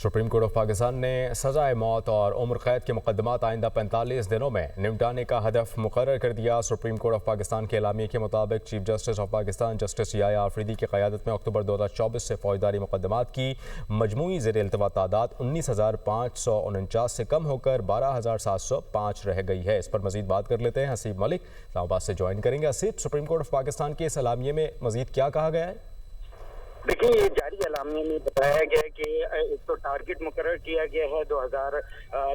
Supreme court of Pakistan ने सज़ाए मौत और उम्र कैद के मुकदमात आइंदा 45 दिनों में निपटाने का हदफ मुकर्रर कर दिया। सुप्रीम कोर्ट ऑफ पाकिस्तान के एलामिये के मुताबिक chief justice of Pakistan justice Yahya Afridi की क़यादत में अक्टूबर 2024 से फौजदारी मुकदमात की मजमूई ज़ेर-ए-इल्तवा तादाद 19,549 से कम होकर 12,705 रह गई है। इस पर मजीद बात कर लेते हैं। हसीब मलिक इस्लामाबाद से ज्वाइन करेंगे। Haseeb, supreme court of Pakistan के इस एलामिये में मजीद क्या कहा गया है? देखिए, ये जारी एलामिया में बताया गया है कि एक तो टारगेट मुकर्रर किया गया है 2000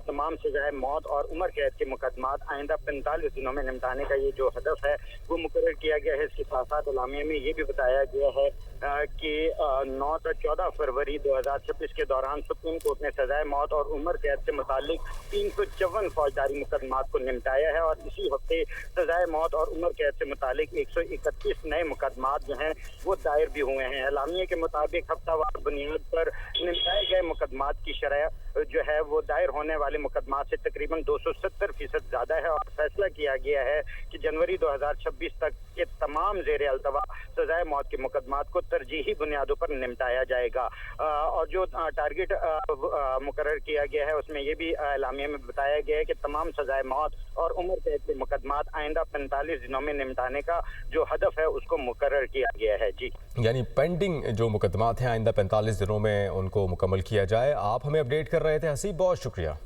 तमाम सजाए मौत और उम्र कैद के मुकदमात आइंदा 45 दिनों में निपटाने का ये जो हदफ है वो मुकर्रर किया गया है। इसके साथ साथ एलामिया में ये भी बताया गया है कि 9 से 14 फरवरी 2026 के दौरान सुप्रीम कोर्ट ने सजाए मौत और उम्र कैद से मुतालिक 354 फौजदारी मुकदमात को निपटाया है और इसी हफ्ते सजाए मौत और उम्र कैद से मुतालिक 131 नए मुकदमात जो हैं वो दायर भी हुए हैं। एलामिया के मुताबिक हफ्तावार बुनियाद पर निपटाए गए मुकदमात की शरह जो है वो दायर होने वाले मुकदमात से तकरीबन 270% ज्यादा है और फैसला किया गया है कि जनवरी 2026 तक के तमाम ज़ेर-ए-इल्तवा सजाए मौत के मुकदमात को तरजीही बुनियादों पर निपटाया जाएगा। और जो टारगेट मुकर्रर किया गया है उसमें ये भी एलामिया में बताया गया है कि तमाम सजाए मौत और उम्र कैद के मुकदमात आइंदा 45 दिनों में निपटाने का जो हदफ है उसको मुकर्रर किया गया है। जी, यानी पेंडिंग जो मुकदमात हैं आइंदा 45 दिनों में उनको मुकम्मल किया जाए। आप हमें अपडेट कर रहे थे हसीब, बहुत शुक्रिया।